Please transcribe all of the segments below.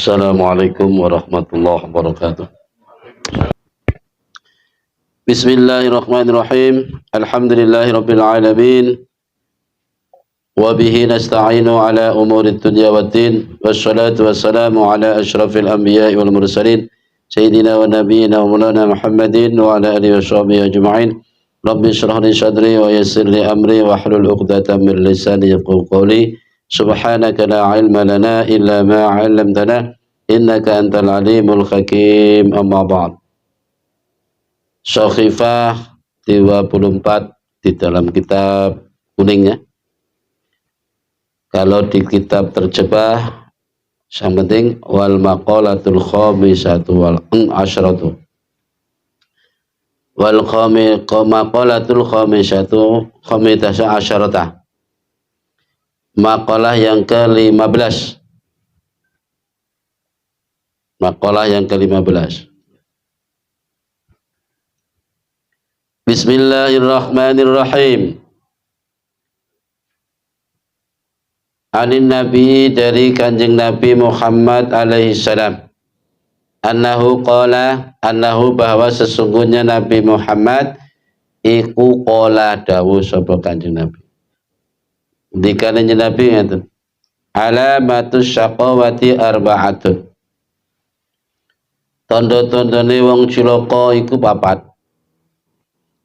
Assalamualaikum warahmatullahi wabarakatuh. Bismillahirrahmanirrahim. Alhamdulillahirabbil alamin. Wa bihi nasta'inu ala umurid dunya waddin. Wassalatu wassalamu ala asyrafil anbiya'i wal mursalin sayyidina wa nabiyyina wa maulana Muhammadin wa ala alihi washabbihi ajma'in. Rabbi shrah li sadri wa yassir li amri wa hlul 'uqdatam min lisani yafqahu qawli. Subhanaka la ilma lana illa ma 'allamtana innaka antal alimul hakim. Amma ba'd. Syahifah 24 di dalam kitab kuningnya. Kalau di kitab terjebah yang penting wal maqalatul khamisatu wal asyratu. Wal maqalatul khamisatu khamitasa asyarata. Makalah yang ke-15. Makalah yang ke-15. Bismillahirrahmanirrahim. Anin Nabi, dari Kanjeng Nabi Muhammad alaihi salam, annahu qala, annahu, bahwa sesungguhnya Nabi Muhammad iku qala dawuh sapa Kanjeng Nabi. Dikane Nabi ngaten, alamatus syaqawati arba'atun. Tondo-tondone wong cilaka iku papat.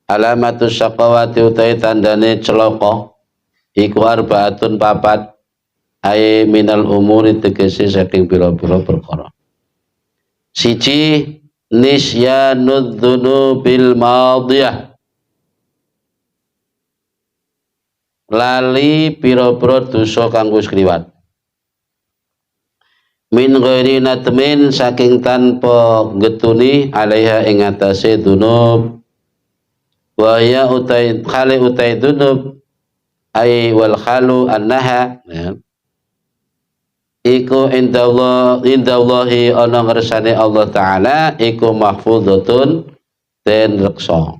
Alamatus syaqawati utai tandane celaka iku arba'atun papat. Ai minal umuri tegese saking pira-pira perkara. Siji, nisyanud dzunubil madiyah. Lali pira-pira dosa kang wis kliwat. Min ghairi natmin, saking tanpa getuni, alaiha ing atase dzunub. Wa ya utai khali utai dzunub ai wal khalu annaha, ya. Iku indallahi ana ngersane Allah taala iku mahfudhatun den reksa.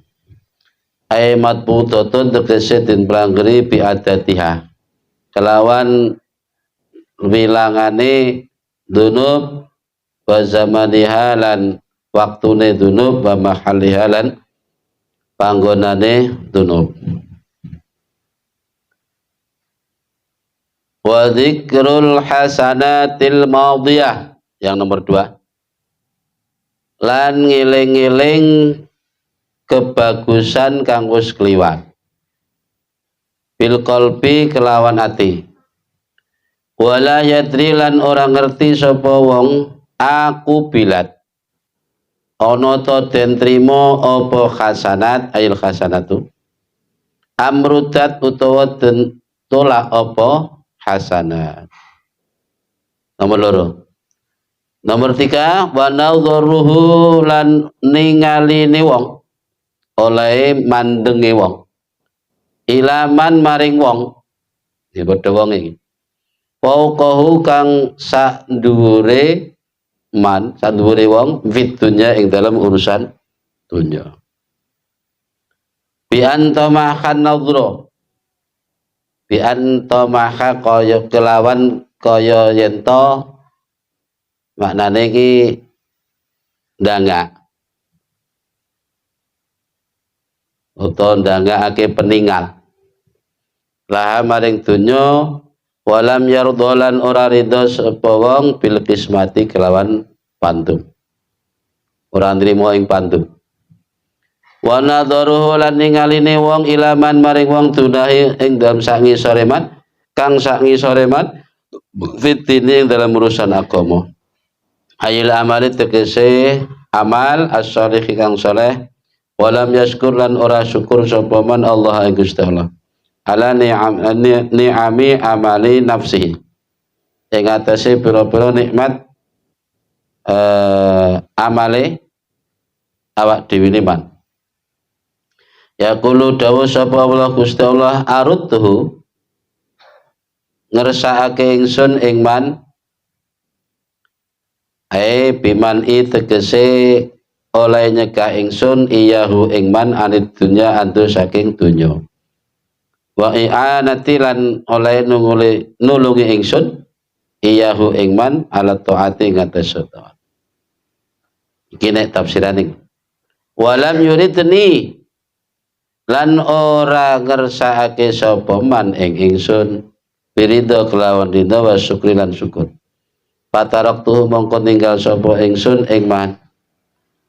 Ai matbutatun tegese den pranggeri bi adatiha. Kelawan wilangane dzunub wa zamaniha lan waktune dzunub wa mahalliha lan panggonane dzunub. Wa dzikrul hasanatil madiyah, yang nomor 2, lan ngiling-ngiling kebagusan kang wis kliwat, bil qalbi kelawan ati. Wala yadri lan ora ngerti sapa wong aku bilat ana ta den trima apa hasanat ail hasanatu amrudat utawa den tolak apa hasanat. Nomor 2. Nomor 3, wa nadharuhu lan ningaline wong oleh mandenge wong ilaman maring wong, ya padha wong iki fauqahu kang sak dhuwure man, sak dhuwure wong fit dunya ing dalam urusan dunya. Bi antamahan nadhra, bi antamaha kaya kelawan kaya yento, maknane iki ndangak utawa ndangakake peninggal laha maring dunya. Walam yardolan ora ridho sapa wong bil kismati kelawan pantum, ora nrimo ing pantum. Wa nadharuhu lan ningaline wong ilaman maring wong dunahi ing dalam sak ngisore man, kang sak ngisore man fitine ing dalam urusan agama. Ayil amali tegese amal as-shalih kang saleh. Walam yaskur lan ora syukur sapa man Allah ing Gusti Allah ala ni'ami amali nafsihi, ing atase pira-pira nikmat amale awak dhewe ne man. Yaqulu dawuh sapa Allah Gusti Allah, arudtuhu ngersakake ingsun ing man, biman tegese oleh nyegah ingsun iyahu ing man anid dunya antu saking dunya. Wa i'anati lan oleh nulungi ingsun iyahu ingman ala taati ngatas taat. Iki nek tafsirane. Walam yuridni lan ora ngersakake sapa man ing ingsun biridho kelawan ridho wa syukri lan syukur. Pataraktuhu mongko ninggal sapa ingsun ing man.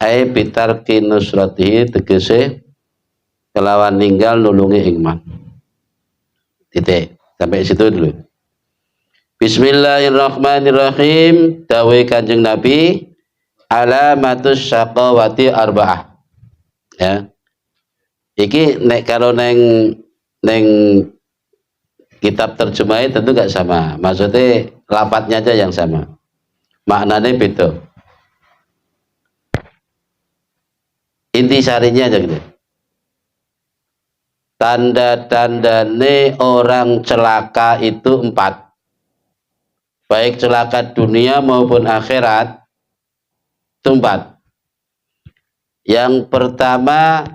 Ai bitarki nusratihi tegese kelawan ninggal nulungi ing man. Titik. Sampai situ dulu. Bismillahirrahmanirrahim. Dawuh Kanjeng Nabi, alamatus syaqawati arba'ah. Ya. Iki nek kalau neng kitab terjemahnya tentu gak sama. Maksudnya lafadznya aja yang sama. Maknanya beda. Inti sarinya aja gitu. Tanda-tandane orang celaka itu 4. Baik celaka dunia maupun akhirat itu 4. Yang pertama,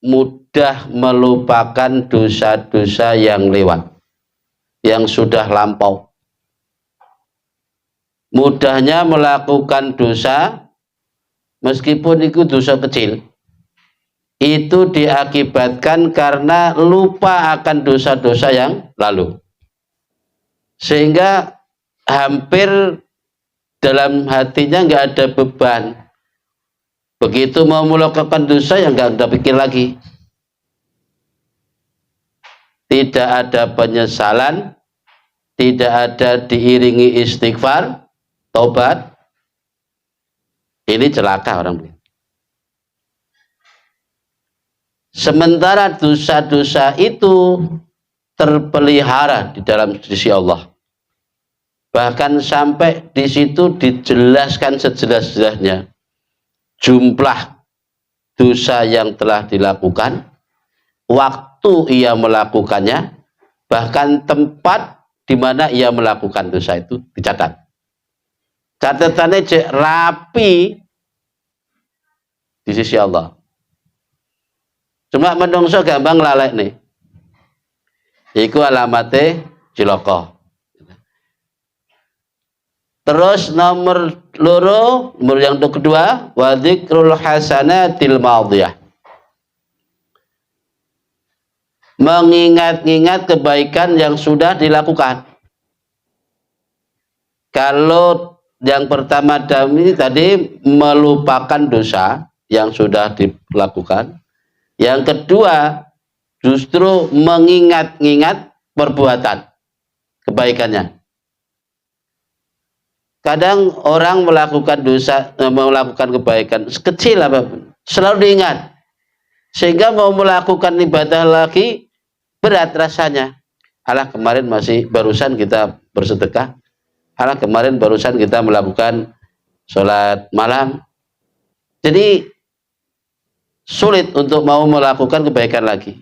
mudah melupakan dosa-dosa yang lewat, yang sudah lampau. Mudahnya melakukan dosa meskipun itu dosa kecil. Itu diakibatkan karena lupa akan dosa-dosa yang lalu. Sehingga hampir dalam hatinya nggak ada beban. Begitu mau melakukan dosa yang nggak ada pikir lagi. Tidak ada penyesalan, tidak ada diiringi istighfar, tobat. Ini celaka orang ini. Sementara dosa-dosa itu terpelihara di dalam sisi Allah. Bahkan sampai di situ dijelaskan sejelas-jelasnya jumlah dosa yang telah dilakukan, waktu ia melakukannya, bahkan tempat di mana ia melakukan dosa itu dicatat. Catatannya cek rapi di sisi Allah. Cuma menungso gampang lalek nih. Iku alamate cilaka. Terus nomor yang kedua, wa dzikrul hasanatil madhiyah. Mengingat-ingat kebaikan yang sudah dilakukan. Kalau yang pertama tadi melupakan dosa yang sudah dilakukan. Yang kedua, justru mengingat-ingat perbuatan kebaikannya. Kadang orang melakukan dosa, melakukan kebaikan sekecil apapun, selalu diingat. Sehingga mau melakukan ibadah lagi berat rasanya. Alah kemarin barusan kita bersedekah. Alah kemarin barusan kita melakukan sholat malam. Jadi sulit untuk mau melakukan kebaikan lagi.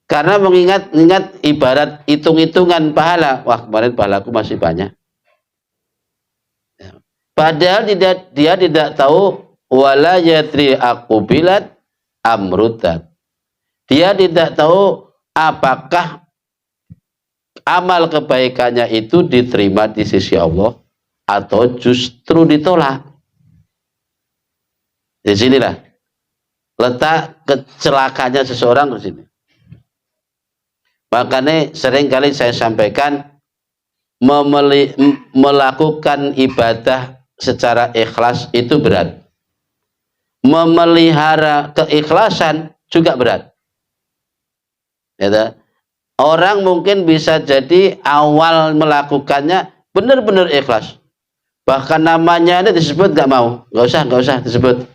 Karena mengingat ibarat hitung-hitungan pahala. Wah kemarin pahalaku masih banyak. Padahal dia tidak tahu wala yadri aqbilat amrutat. Dia tidak tahu apakah amal kebaikannya itu diterima di sisi Allah atau justru ditolak. Di sinilah letak kecelakaannya seseorang di sini. Makanya seringkali saya sampaikan melakukan ibadah secara ikhlas itu berat. Memelihara keikhlasan juga berat. Ya, orang mungkin bisa jadi awal melakukannya benar-benar ikhlas. Bahkan namanya ini disebut gak mau, gak usah disebut.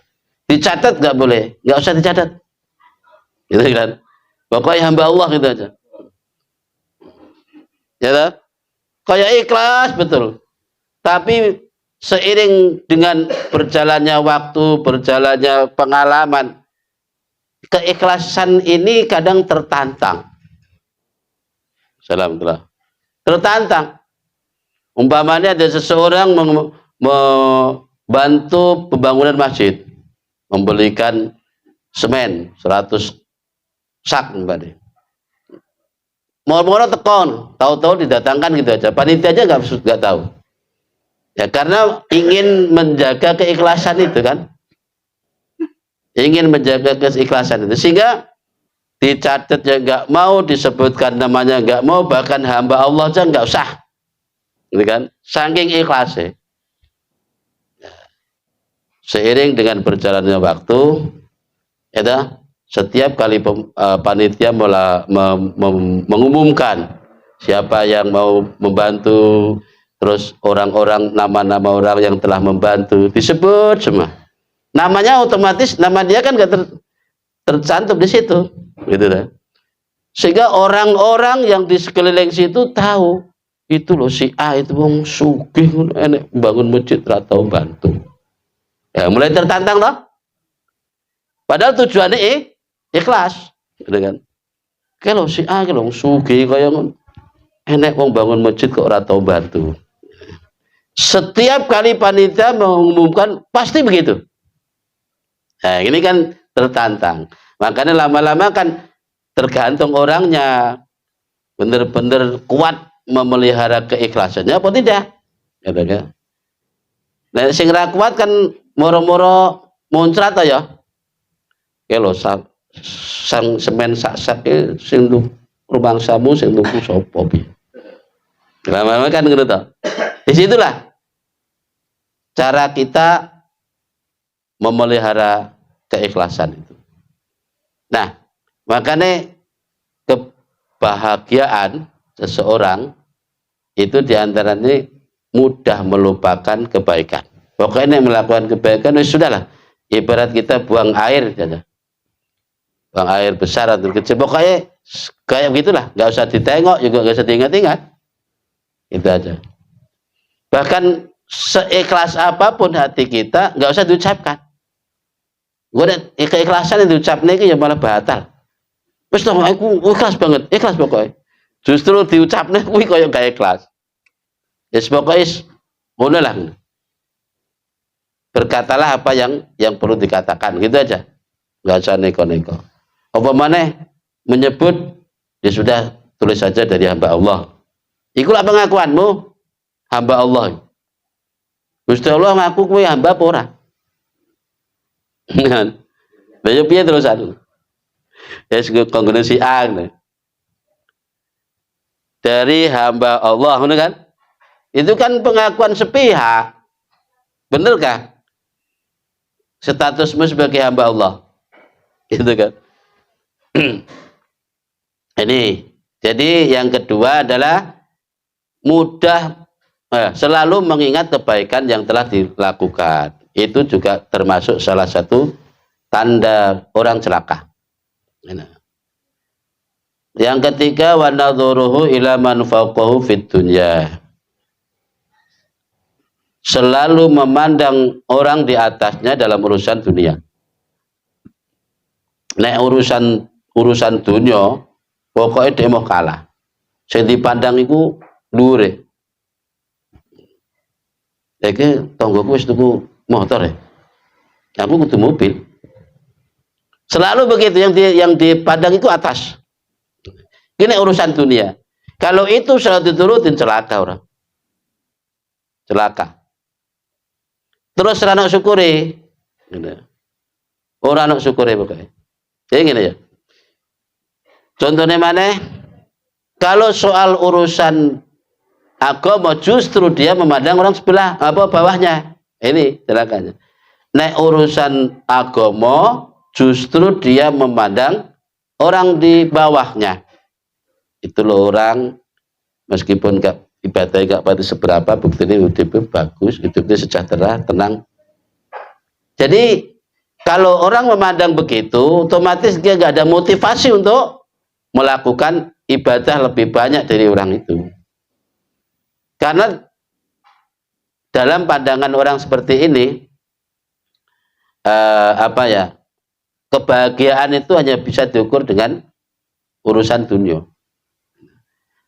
Dicatat gak boleh, gak usah dicatat. Gitu kan? Pokoknya hamba Allah gitu aja. Ya, kayak ikhlas betul. Tapi seiring dengan berjalannya waktu, berjalannya pengalaman, keikhlasan ini kadang tertantang. Alhamdulillah. Tertantang. Umpamanya ada seseorang membantu pembangunan masjid, membelikan semen 100 sak, Moro-moro tekon, tahu-tahu didatangkan gitu aja. Panitia aja nggak tahu. Ya karena ingin menjaga keikhlasan itu kan. Ingin menjaga keikhlasan itu sehingga dicatat ya nggak mau, disebutkan namanya nggak mau, bahkan hamba Allah aja nggak usah. Gitu kan? Saking ikhlasnya. Seiring dengan berjalannya waktu, ya, setiap kali panitia mengumumkan siapa yang mau membantu, terus orang-orang, nama-nama orang yang telah membantu disebut semua. Namanya otomatis, nama dia kan gak tercantum di situ, gitu kan? Sehingga orang-orang yang di sekeliling situ tahu itu loh si A itu wong sugih enek bangun masjid atau bantu. Ya mulai tertantang loh. Padahal tujuannya ikhlas, gitu kan? Kalau si A kalau sugih kaya enek wong bangun masjid kok ora tau bantu. Setiap kali panitia mengumumkan pasti begitu. Nah, ini kan tertantang. Makanya lama-lama kan tergantung orangnya benar-benar kuat memelihara keikhlasannya apa tidak. Gitu kan? Nah, sing ra kuat kan moro-moro muncrat ya. Kalau sang semen sak-sak sing rumangsamu sing tuku sapa piye. Lama-lama kan gitu toh. Disitulah cara kita memelihara keikhlasan itu. Nah, makanya kebahagiaan seseorang itu diantaranya mudah melupakan kebaikan. Pokoknya melakukan kebaikan, sudahlah. Ibarat kita buang air saja. Buang air besar atau kecil. Pokoknya kayak begitulah. Nggak usah ditengok, juga nggak usah diingat-ingat. Itu aja. Bahkan seikhlas apapun hati kita, nggak usah diucapkan. Keikhlasan yang diucapkan itu ya malah batal. Wes dong, aku ikhlas banget, ikhlas pokoknya. Justru diucapkan, wih koyo gak ikhlas. Ya pokoknya, ngono lah. Berkatalah apa yang perlu dikatakan, gitu aja. Nggak usah neko-neko. Apa maneh menyebut, ya sudah tulis saja dari hamba Allah. Ikulah pengakuanmu, hamba Allah. Gusti Allah ngaku kowe hamba apa ora? Nah, ya piye terusan? Ya konggone si A. Dari hamba Allah, kan? Itu kan pengakuan sepihak. Benerkah? Statusmu sebagai hamba Allah. Gitu kan? Ini. Jadi yang kedua adalah mudah selalu mengingat kebaikan yang telah dilakukan. Itu juga termasuk salah satu tanda orang celaka. Yang ketiga, wa nadhuruhu ila man fawqahu fid dunya. Selalu memandang orang di atasnya dalam urusan dunia. Nek urusan dunia, pokoknya dia mau kalah. Sing dipandang iku dhuwure. Iki tonggoku wis tuku motor ya. Aku kudu mobil. Selalu begitu, yang dipandang itu atas. Ini urusan dunia. Kalau itu selalu diturutin, celaka orang. Celaka. Terus orang nak syukuri. Orang nak syukuri pokoknya. Jadi gini ya. Contohnya mana? Kalau soal urusan agama justru dia memandang orang sebelah bawahnya. Ini celakanya. Nek urusan agama justru dia memandang orang di bawahnya. Itu loh orang meskipun ibadahnya gak pada seberapa, buktinya hidupnya bagus, hidupnya sejahtera, tenang. Jadi kalau orang memandang begitu, otomatis dia gak ada motivasi untuk melakukan ibadah lebih banyak dari orang itu. Karena dalam pandangan orang seperti ini, kebahagiaan itu hanya bisa diukur dengan urusan dunia.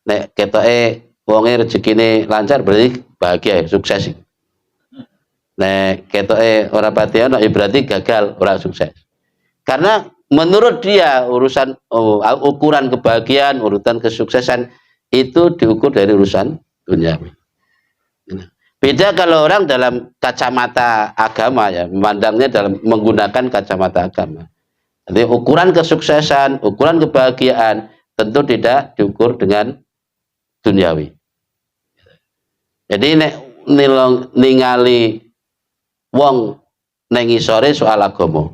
Nek ketoke wonge rezekine lancar berarti bahagia, sukses. Nek ketoke ora pati ana berarti gagal, ora sukses. Karena menurut dia urusan ukuran kebahagiaan, urutan kesuksesan itu diukur dari urusan duniawi. Beda kalau orang dalam kacamata agama ya, memandangnya dalam menggunakan kacamata agama. Jadi ukuran kesuksesan, ukuran kebahagiaan tentu tidak diukur dengan duniawi. Jadi nek ningali wong nengi sore soal agama,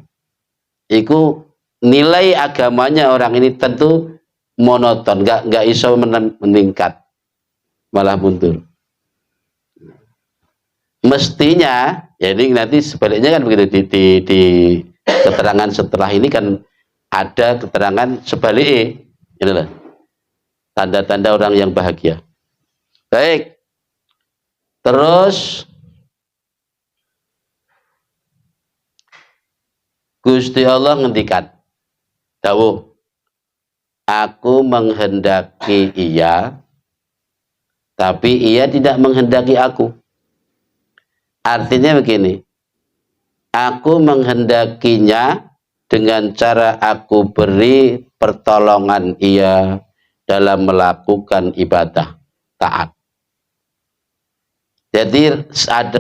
iku nilai agamanya orang ini tentu monoton, nggak iso meningkat, malah mundur. Mestinya, ya ini nanti sebaliknya kan begitu di keterangan setelah ini kan ada keterangan sebaliknya, gitu loh. Tanda-tanda orang yang bahagia. Baik, terus Gusti Allah ngendikan, dawuh, aku menghendaki ia, tapi ia tidak menghendaki aku. Artinya begini, aku menghendakinya dengan cara aku beri pertolongan ia dalam melakukan ibadah, taat. Jadi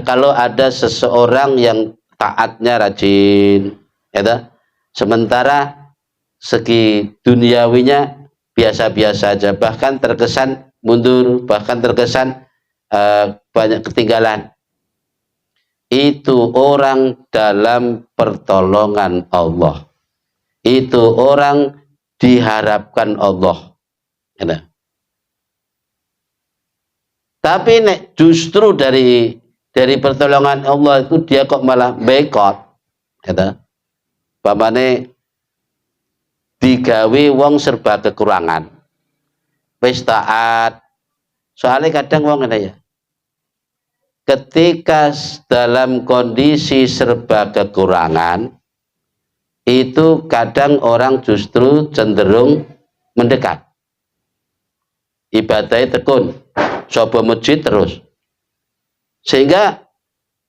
kalau ada seseorang yang taatnya rajin, ya, sementara segi duniawinya biasa-biasa aja, bahkan terkesan mundur, bahkan terkesan banyak ketinggalan, itu orang dalam pertolongan Allah, itu orang diharapkan Allah, ya. Tapi nek justru dari pertolongan Allah itu dia kok malah boikot, ya, pamane digawe wong serba kekurangan, wis taat. Soalnya kadang wong ngene ya, ketika dalam kondisi serba kekurangan itu kadang orang justru cenderung mendekat, ibadahnya tekun, coba masjid terus, sehingga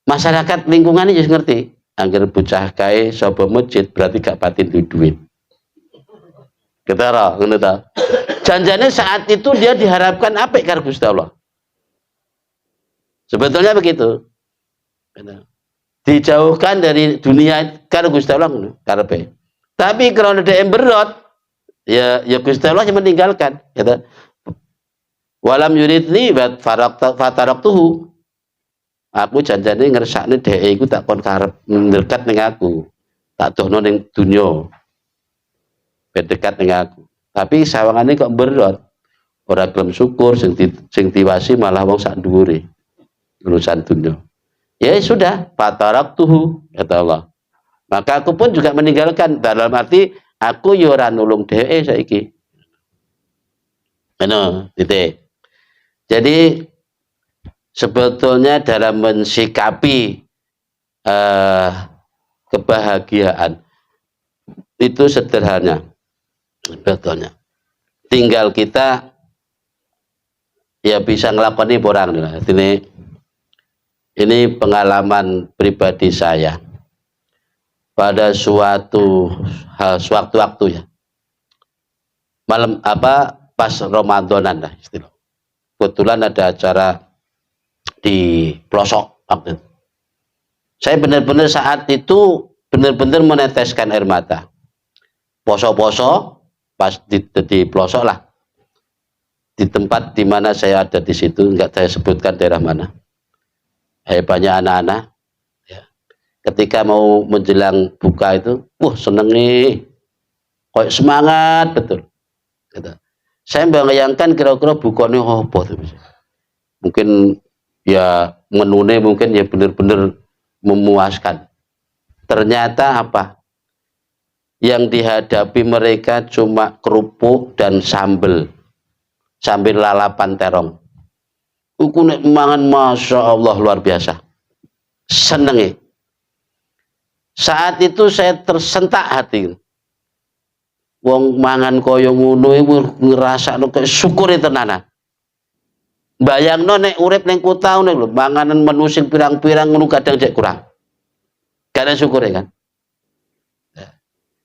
masyarakat lingkungan ini ngerti, angger bocah kae coba masjid berarti gak patin duit. Ketara, ngono ta. Janjane saat itu dia diharapkan apik karo Gusti Allah. Sebetulnya begitu. Dijauhkan dari dunia karo Gusti Allah karepe. Tapi kalau ada yang berot, ya Gusti Allah yang meninggalkan, gitu. Walam yuridni fataraktuhu. Aku janjane ngersakne dhek iku tak kon karep mendekat ning aku. Tak dono ning dunya. Dekat dengan aku, tapi sawangane kok berot, ora gelem syukur, sing diwasi malah wong sak dhuwure urusan dunya. Ya sudah, fataraktuhu, kata Allah. Maka aku pun juga meninggalkan, dalam arti aku yo ora nulung dhewe saiki. Ngono, titik. Jadi sebetulnya dalam mensikapi kebahagiaan itu sederhana. Sebetulnya tinggal kita ya bisa ngelakoni porang. Ini pengalaman pribadi saya pada suatu waktu ya, malam pas Ramadanan lah istilah, kebetulan ada acara di pelosok waktu itu. Saya benar-benar saat itu benar-benar meneteskan air mata, poso-poso pas di pelosok lah, di tempat di mana saya ada di situ, enggak saya sebutkan daerah mana. Banyak anak-anak ya. Ketika mau menjelang buka itu, seneng nih, kok semangat betul, gitu. Saya membayangkan kira-kira bukanya apa tuh, mungkin ya menune mungkin ya benar-benar memuaskan. Ternyata apa yang dihadapi mereka cuma kerupuk dan sambel lalapan terong. Uku nek mangan masya Allah luar biasa, seneng. Saat itu saya tersentak hati. Wong mangan kaya ngono iku ngrasakno kaya syukur tenanan. Bayangno nek urip ning kota ngono lho, manganan menu sing pirang-pirang ngono kadang cek kurang. Karena syukur kan.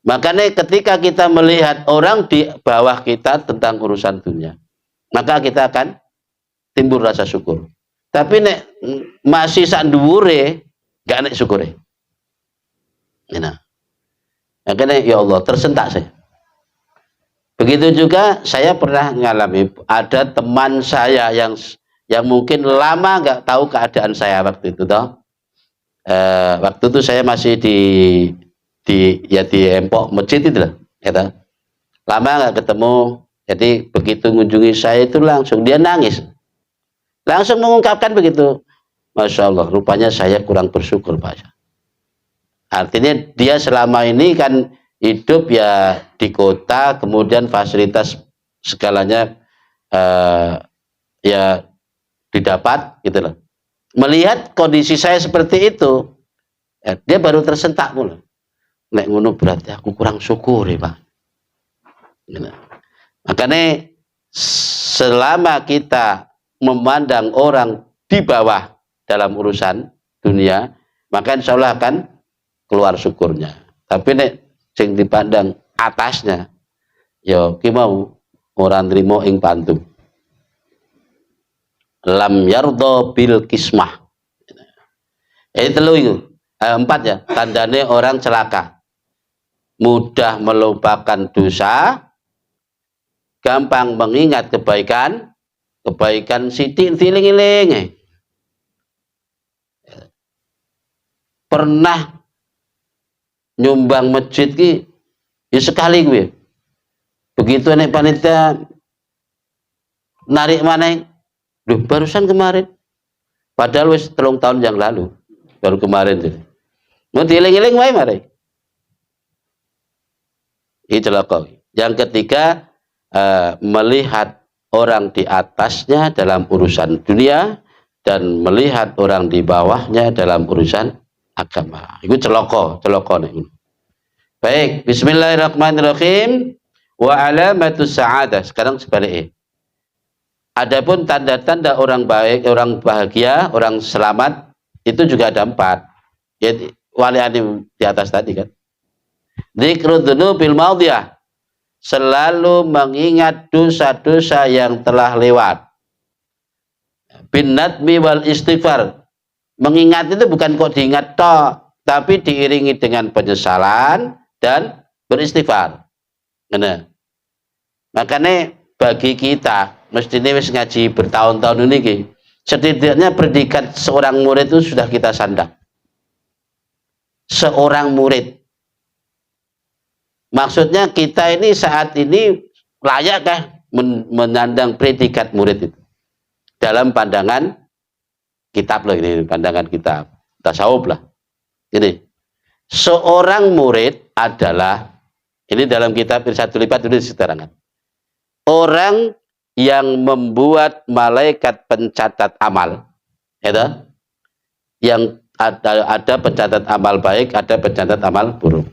Makanya ketika kita melihat orang di bawah kita tentang urusan dunia, maka kita akan timbul rasa syukur. Tapi nek masih sak dhuwure, gak nek syukure. Nah, makanya ya Allah tersentak saya. Begitu juga saya pernah mengalami ada teman saya yang mungkin lama nggak tahu keadaan saya waktu itu toh. Waktu itu saya masih di Empok masjid itu lah, ya. Lama nggak ketemu, jadi begitu mengunjungi saya itu langsung dia nangis, langsung mengungkapkan begitu, Masya Allah, rupanya saya kurang bersyukur Pak. Artinya dia selama ini kan hidup ya di kota, kemudian fasilitas segalanya ya didapat gitu loh. Melihat kondisi saya seperti itu, ya, dia baru tersentak mulai. Nek ngono berarti aku kurang syukur ya Pak. Makanya selama kita memandang orang di bawah dalam urusan dunia, maka insya Allah akan keluar syukurnya. Tapi nek sing dipandang atasnya, yo ki mau orang trimo ing pantu. Lam yardo bil kismah. Ini telu itu. 4 ya, tandane orang celaka. Mudah melupakan dosa, gampang mengingat kebaikan sidik tiling-iling. Pernah nyumbang masjid ki ya sekali gue. Begitu nek panitia narik maneh, loh barusan kemarin. Padahal wis 3 tahun yang lalu, baru kemarin tuh. Mau dieling-eling wae mari. Itu celaka. Yang ketiga, melihat orang di atasnya dalam urusan dunia dan melihat orang di bawahnya dalam urusan agama. Itu celaka nih. Baik, bismillahirrahmanirrahim. Wa alamatus sa'adah. Sekarang sebaliknya. Adapun tanda-tanda orang baik, orang bahagia, orang selamat itu juga ada 4. Jadi waliani di atas tadi kan. Dzikrudzunub bil madhiyah, selalu mengingat dosa-dosa yang telah lewat. Bin nadmi wal istighfar, mengingat itu bukan kok diingat toh, tapi diiringi dengan penyesalan dan beristighfar. Nah, makanya bagi kita mestinya wis ngaji bertahun-tahun ini, setidaknya predikat seorang murid itu sudah kita sandang. Seorang murid, maksudnya kita ini saat ini layakkah menandang predikat murid itu dalam pandangan kitab loh, ini pandangan kitab tasawuf lah. Ini seorang murid adalah, ini dalam kitab Irsyadul Ibad itu diterangkan, orang yang membuat malaikat pencatat amal, ya, yang ada pencatat amal baik, ada pencatat amal buruk,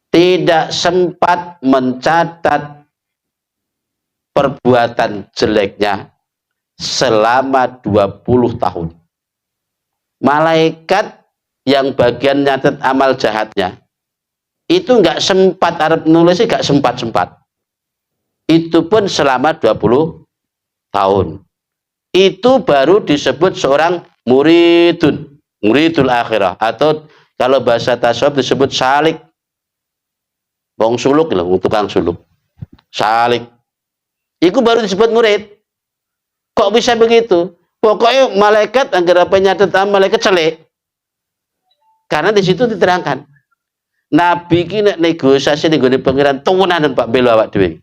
tidak sempat mencatat perbuatan jeleknya selama 20 tahun. Malaikat yang bagian nyatet amal jahatnya itu nggak sempat arep nulis, nggak sempat. Itu pun selama 20 tahun. Itu baru disebut seorang muridul akhirah, atau kalau bahasa tasawuf disebut salik. Wong suluk lho, tukang suluk. Salik. Itu baru disebut murid. Kok bisa begitu? Pokoknya malaikat anggar apa nyatet malaikat celik. Karena di situ diterangkan, Nabi ki nek negosiasi ning gone pangeran tuwunan Pak belo awak dhewe.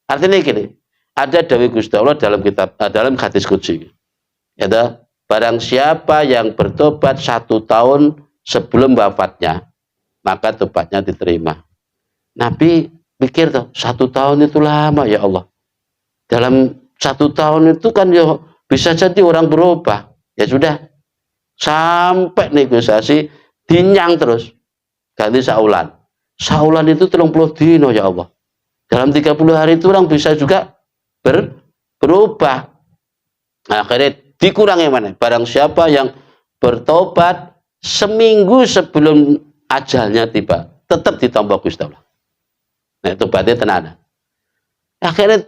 Artinya gini, ada dawuh Gusti Allah dalam kitab, dalam hadis qudsi. Ya, barang siapa yang bertobat 1 tahun sebelum wafatnya, maka tobatnya diterima. Nabi pikir tuh 1 tahun itu lama ya Allah. Dalam 1 tahun itu kan ya bisa jadi orang berubah. Ya sudah, sampai negosiasi dinyang terus ganti saulan. Saulan itu 30 dino ya Allah. Dalam 30 hari itu orang bisa juga berubah. Nah, akhirnya dikurangi mana? Barang siapa yang bertobat seminggu sebelum ajalnya tiba, tetap ditampa Gusti Allah. Nah itu berarti tenan. Akhirnya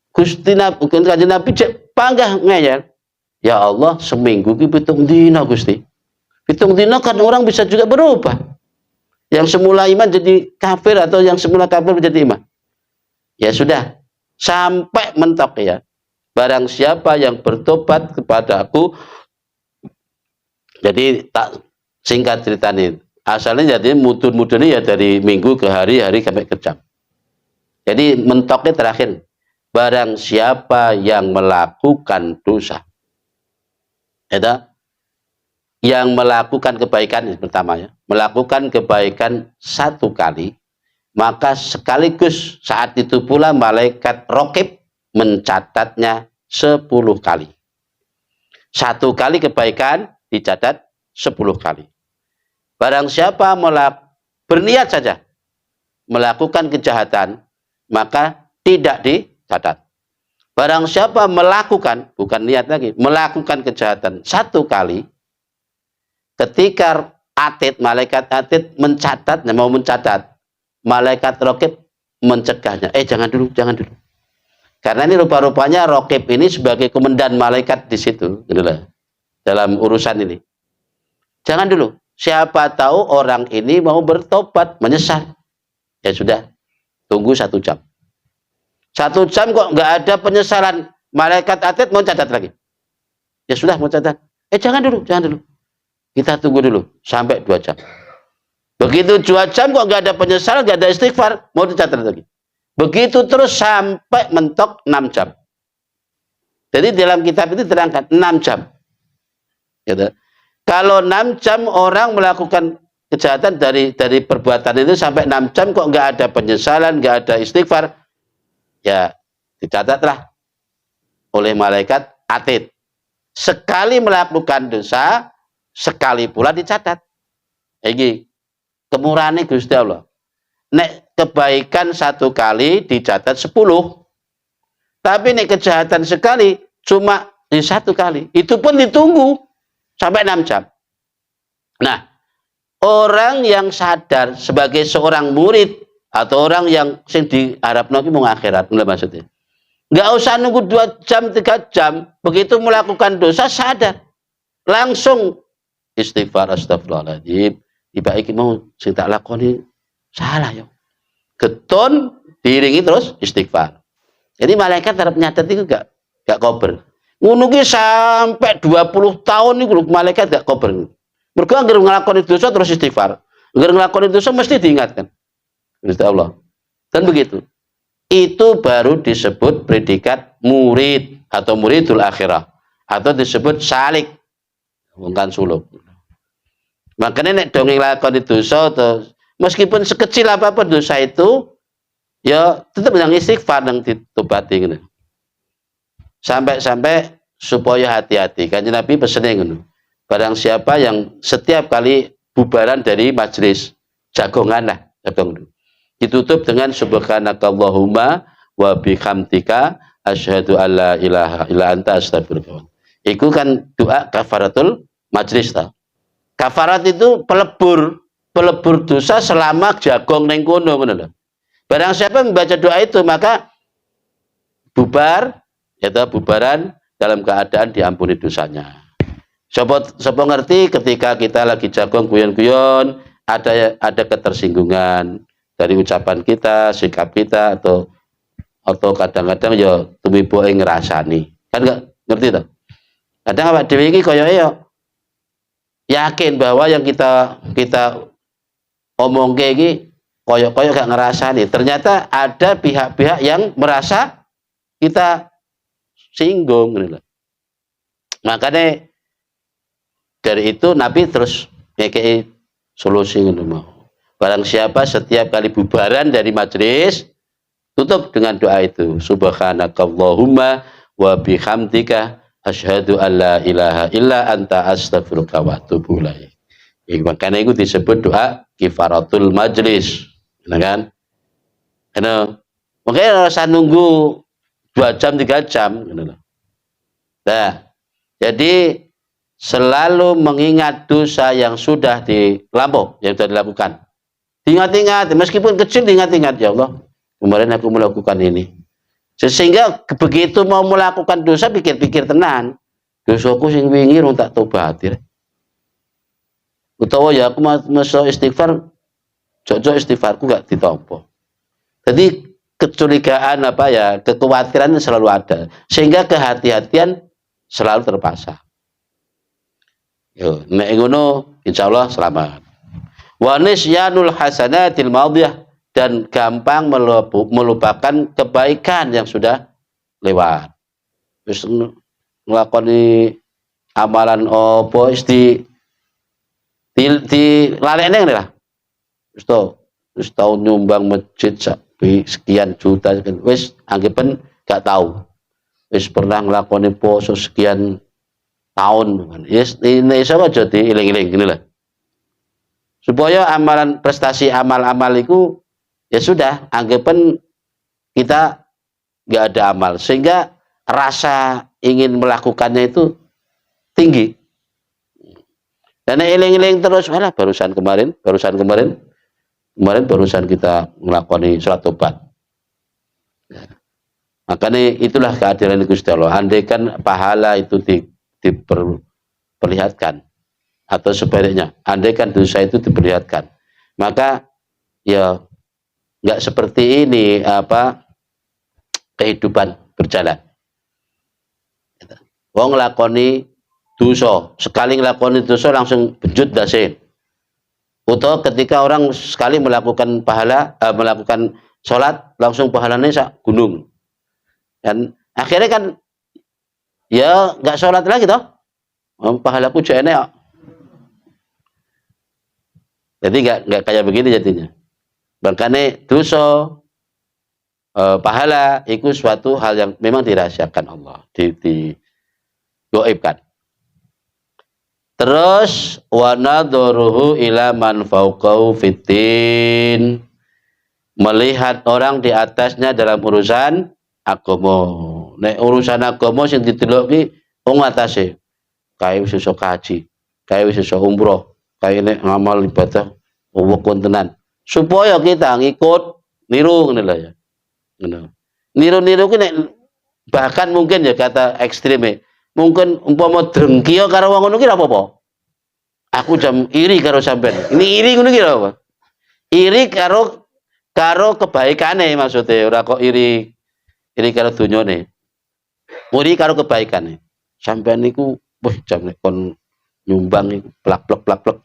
Gusti Nabi, Kanjeng Nabi cek panggah ngeyel. Ya Allah, seminggu ki 7 dina Gusti. 7 dina kan orang bisa juga berubah. Yang semula iman jadi kafir atau yang semula kafir menjadi iman. Ya sudah, sampai mentok ya. Barang siapa yang bertobat kepada aku, jadi tak singkat ceritanya. Asalnya jadi mutur-muturnya ya dari minggu ke hari, hari sampai ke jam. Jadi mentoknya terakhir. Barang siapa yang melakukan dosa. Itu yang melakukan kebaikan pertama ya. Melakukan kebaikan 1 kali. Maka sekaligus saat itu pula malaikat raqib mencatatnya 10 kali. 1 kali kebaikan dicatat 10 kali. Barang siapa berniat saja melakukan kejahatan, maka tidak dicatat. Barang siapa melakukan, bukan niat lagi, melakukan kejahatan 1 kali, ketika malaikat atid mencatatnya, mau mencatat, malaikat raqib mencegahnya. Jangan dulu, jangan dulu. Karena ini rupa-rupanya raqib ini sebagai komandan malaikat di situ, inilah, dalam urusan ini. Jangan dulu. Siapa tahu orang ini mau bertobat, menyesal. Ya sudah, tunggu 1 jam. 1 jam kok nggak ada penyesalan, malaikat atid mau catat lagi. Ya sudah, mau catat. Jangan dulu, jangan dulu. Kita tunggu dulu sampai 2 jam. Begitu 2 jam kok nggak ada penyesalan, nggak ada istighfar, mau dicatat lagi. Begitu terus sampai mentok 6 jam. Jadi dalam kitab itu terangkan 6 jam. Gitu. Kalau 6 jam orang melakukan kejahatan dari perbuatan itu sampai 6 jam kok nggak ada penyesalan, nggak ada istighfar, ya dicatatlah oleh malaikat atid. Sekali melakukan dosa, sekali pula dicatat. Ini kemurahan Gusti Allah. Nek kebaikan 1 kali dicatat 10. Tapi nek kejahatan sekali cuma di 1 kali. Itu pun ditunggu sampai 6 jam. Nah, orang yang sadar sebagai seorang murid atau orang yang sing diharapno ki mung akhirat, maksudnya. Nggak usah nunggu 2 jam, 3 jam. Begitu melakukan dosa sadar. Langsung istighfar, astagfirullahaladzim. Tiba iki mau sing tak lakoni salah ya. Geton diiringi terus istighfar. Jadi malaikat harap nyatet itu gak kober. Ngono ki sampai 20 tahun niku malaikat gak kober. Mergo anggere nglakoni dosa terus istighfar. Anggere nglakoni dosa mesti diingatkan. Gusti Allah. Dan begitu. Itu baru disebut predikat murid atau muridul akhirah atau disebut salik. Bukan suluk. Makanya nek dongeng nglakoni dosa atau meskipun sekecil apapun dosa itu ya tetap yang istighfar yang ditobati gitu. Sampai supaya hati-hati. Kanjeng Nabi pesennya ngono. Barang siapa yang setiap kali bubaran dari majelis jagongan lah, jagong. Ditutup dengan subhanakallahumma wa bihamdika asyhadu alla ilaha illa anta astaghfiruka. Iku kan doa kafaratul majelis ta. Kafarat itu pelebur dosa selama jagong ning kono ngono lho. Barang siapa membaca doa itu maka bubar, yaitu bubaran dalam keadaan diampuni dosanya. Sopo ngerti ketika kita lagi jagong guyon-guyon ada ketersinggungan dari ucapan kita, sikap kita atau kadang-kadang ya tumibo ngrasani. Kan enggak ngerti toh? Kadang awak dhewe iki koyoke ya yakin bahwa yang kita omongke iki koyok-koyok gak ngerasani. Ternyata ada pihak-pihak yang merasa kita singgung. Makanya dari itu Nabi terus ngekei solusi mau. Barang siapa setiap kali bubaran dari majelis tutup dengan doa itu. Subhanakallahumma wa bihamdika asyhadu alla ilaha illa anta astaghfiruka wa atubu ilaik. Makanya itu disebut doa kifaratul majlis. Kan? Karena makanya rasa nunggu 2 jam 3 jam. Nah, jadi selalu mengingat dosa yang sudah dilampau, yang sudah dilakukan. Ingat-ingat, meskipun kecil diingat-ingat, ya Allah, kemarin aku melakukan ini. Sehingga begitu mau melakukan dosa, pikir-pikir tenan. Dosaku sing wingi rung tak tobat. Utawa ya aku masuk istighfar, jojok istighfarku gak ditampa. Jadi kecurigaan apa ya, kekhawatiran selalu ada. Sehingga kehati-hatian selalu terpasang. Yo, nek ngono insyaallah selamat. Wa nisyanul hasanatil madhiyah, dan gampang melupakan kebaikan yang sudah lewat. Wis nglakoni amalan apa wis di lalekne ngene lah. Wis tau nyumbang masjid sekian juta, wis anggapan gak tahu. Wis pernah nglakoni poso sekian tahun. Yes, ini sama jadi iling-iling gini lah. Supaya amalan prestasi amal-amal itu ya sudah anggapan kita nggak ada amal, sehingga rasa ingin melakukannya itu tinggi. Dan eling-eling terus, malah barusan kemarin kita melakukan sholat tobat. Makanya itulah keadilan Gusti Allah. Andaikan pahala itu diperlihatkan, atau sebaliknya, andaikan dosa itu diperlihatkan, maka ya nggak seperti ini kehidupan berjalan. Wong lakoni dosa, sekali nglakoni dosa langsung bejut dase. Atau ketika orang sekali melakukan melakukan sholat, langsung pahalanya sak gunung. Dan akhirnya kan ya nggak sholat lagi toh. Pahalaku jane kok. Jadi nggak kayak begini jadinya. Makanya dosa pahala itu suatu hal yang memang dirahasiakan Allah, digoibkan. Terus wa nadharuhu ila man fauqahu fitin, melihat orang di atasnya dalam urusan agama. Nek urusan agama sing dideloki wong atase, kae wis iso kaji, kae wis iso umroh, kae nek ngamal ibadah wekon tenan. Supaya kita ngikut niru ngene lho ya. Ngono. Niru-niru ki nek bahkan mungkin ya kata ekstreme, mungkin umpama drengki karo wong ngono ki ora apa-apa. Aku jam iri karo sampean. Ini iri ngono ki apa? Iri karo kebaikane maksudnya, ora kok iri karo dunyane. Iri karo kebaikane. Sampean niku wah jam nek kon nyumbang iku plak-plek.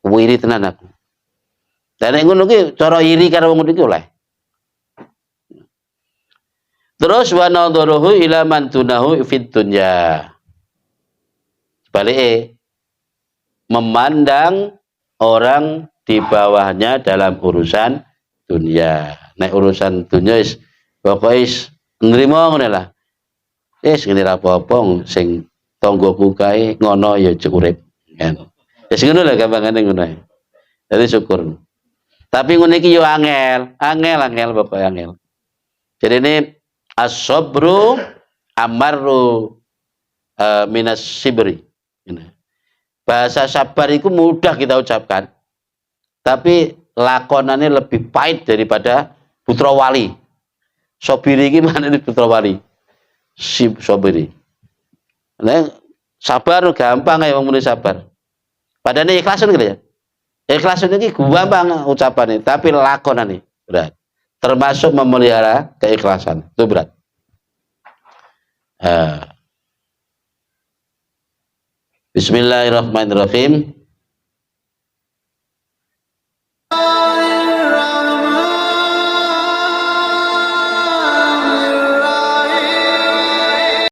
Iri tenan aku. Dan nek ngono ki cara iri karo wong iki oleh. Terus wa nadharuhu ila man tunahu fid dunya. Sebaliknya, memandang orang di bawahnya dalam urusan dunia. Nek urusan dunia is pokoke nrimo ngene lah. Wis ngene ra apa-apa sing tanggoku kae ngono ya urip. Wis ngono lah gampangane ngono. Jadi syukur. Tapi ngene iki yo angel pokoke angel. Jadi ini as-sabru amarru minas sibri. Bahasa sabar itu mudah kita ucapkan, tapi lakonannya lebih pahit daripada putra wali. Sobiri ini mana ini putra wali? Sobiri. Nah, sabar gampang ya ngomongin sabar. Padahal ikhlasan gitu ya. Ikhlasan ini gampang ucapannya, tapi lakonannya berat. Termasuk memelihara keikhlasan itu berat. Bismillahirrahmanirrahim.